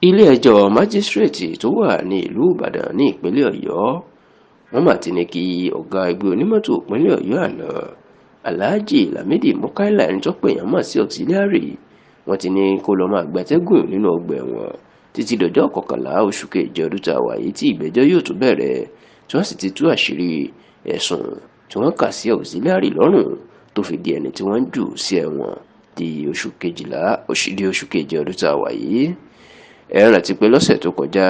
ilé-ẹjọ́ májísírèètì tó wà ní ìlú ìbàdàn ní ìpínlẹ̀ ọ̀yọ́ wọ́n mà ti ní kí ọ̀gá ẹgbẹ́ onímọ́tò ìpínlẹ̀ ọ̀yọ́ àná aláàjì lámìdí mukaila ẹni tó pè yàn mọ̀ sí auxiliary wọ́n ti ní kó lọ́ọ́ máa gbatẹ́gùn nínú ọgbà ẹ̀wọ̀n títí dọjọ́ 11 oṣù kejì ọdún tá a wà yìí tí ìgbẹ́jọ́ yóò tún bẹ̀rẹ̀ tí wọ́n sì ti tú àṣírí ẹ̀sùn tí wọ́n kà sí auxiliary lọ́rùn tó fi di ẹni tí wọ́n jù sí ẹ̀wọ̀n di oṣù kejì ọdún tá a wà yìí. Ẹ rántí pé lọ́sẹ̀ tó kọjá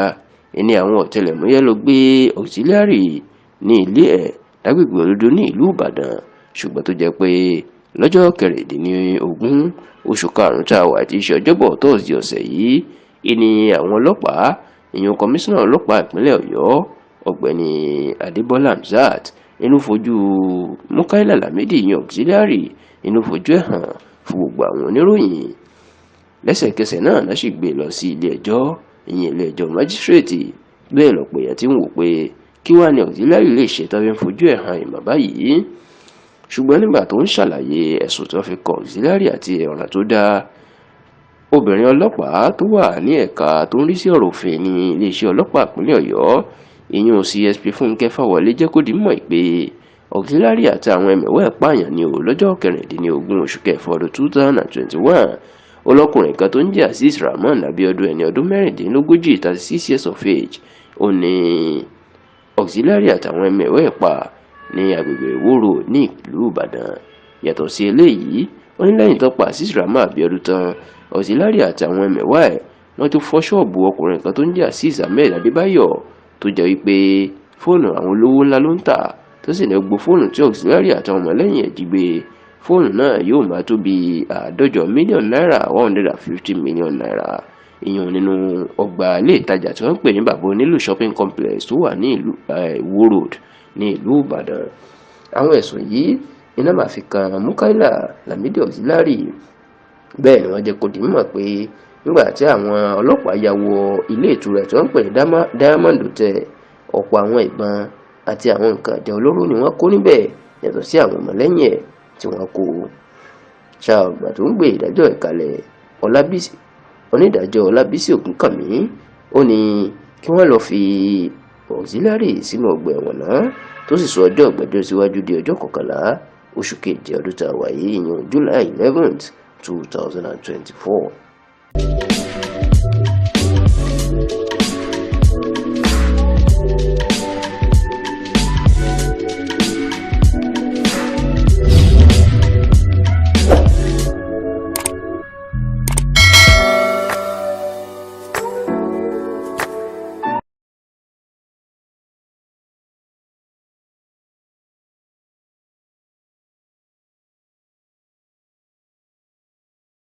ní àwọn ọ̀tẹlẹ̀múyẹ́ ló gbé auxiliary ní ilé ẹ̀ lágbègbè olódó ní ìlú ìbàdàn ṣùgbọ́n tó jẹ́ pé lọ́jọ́ 16 oṣù karùn-ún tá a wà tí í ṣe ọjọ́bọ̀ tóòsì ọ̀sẹ̀ yìí ní àwọn ọlọ́pàá ìyẹn kọmíṣánná ọlọ́pàá ìpínlẹ̀ ọ̀yọ́ ọ̀gbẹ́ni adébọ́lá hamzat inú fojú mukaila lámìdí ìyẹn auxiliary inú fojú ẹ̀ hàn fún gbogbo àwọn oníròyìn. Lẹ́sẹ̀kẹsẹ̀ náà la sì gbé lọ sí ilé-ẹjọ́ ìyẹn ilé-ẹjọ́ májísírèètì bẹ́ẹ̀ lọ́pọ̀ èèyàn tí ń wò pé kí wàá ní auxiliary lè ṣe tó fi ń fojú ẹ̀ hàn ìmọ̀ báyìí. Ṣùgbọ́n nígbà tó ń ṣàlàyé ẹ̀sùn tó fi kàn auxiliary àti ọ̀ràn tó dá, obìnrin ọlọ́pàá tó wà ní ẹ̀ka tó ń rí sí ọ̀rọ̀ òfin ní iléeṣẹ́ ọlọ́pàá ìpínlẹ̀ ọ̀yọ́ ìyẹn CSP fúnkẹ́ fáwọlé jẹ́ kó di mọ̀ pé auxiliary àti àwọn ẹmẹ̀wà ẹ̀ pààyàn ní lọ́jọ́ 16 oṣù kẹfà ọdún 2021 olókùnrin kan tó ń jẹ́ azeez rahman abiodun ẹni ọdún 36 36 years of age ó ní auxiliary àtàwọn ẹmẹ̀wà ẹ̀ pa ní agbègbè ìwòrò ní ìlú ìbàdàn. Yàtọ̀ sí eléyìí ó ní lẹ́yìn tó pa azeez rahman abiodun tán auxiliary àtàwọn ẹmẹ̀wà ẹ̀ wọ́n tún fọ́ ṣọ́ọ̀bù ọkùnrin kan tó ń jẹ́ azeez ahmed adébáyọ̀ tó jẹ́ wípé fóònù àwọn olówó ńlá ló ń tà tó sì ní gbogbo fóònù tí auxiliary àtàwọn ọmọlẹ́yìn ẹ̀ jí gbé fóònù náà yóò máa tó bí $150 million 150 million naira ìyẹn nínú ọgbà ilé ìtajà tí wọ́n ń pè ní bàbá onílù shopping complex tó wà ní ìlú Ìwó Road ní ìlú Ìbàdàn. Àwọn ẹ̀sùn yìí iná máa fi kan mukaila lámìdí auxiliary bẹ́ẹ̀ ni wọ́n jẹ́ kó di mímọ̀ pé nígbà tí àwọn ọlọ́pàá ya wọ ilé ìtura tí wọ́n ń pè ní Diamond Hotel ọ̀pọ̀ àwọn ìbọn àti àwọn nǹkan ìjà olóró ni wọ́n kó níbẹ̀ yàtọ̀ sí àwọn ọmọlẹ́yìn ẹ̀ tí wọ́n kó. Ṣàgbà tó ń gbé ìdájọ́ ìkàlẹ̀ onídàájọ́ ọlábísí ògúnkànmí ó ní kí wọ́n lọ́ọ́ fi auxiliary sínú ọgbà ẹ̀wọ̀n náà tó sì sọ ọjọ́ ìgbẹ́jọ́ síwájú di ọjọ́ 11 oṣù kejì ọdún tá a wà yìí ìyẹn July 11, 2024.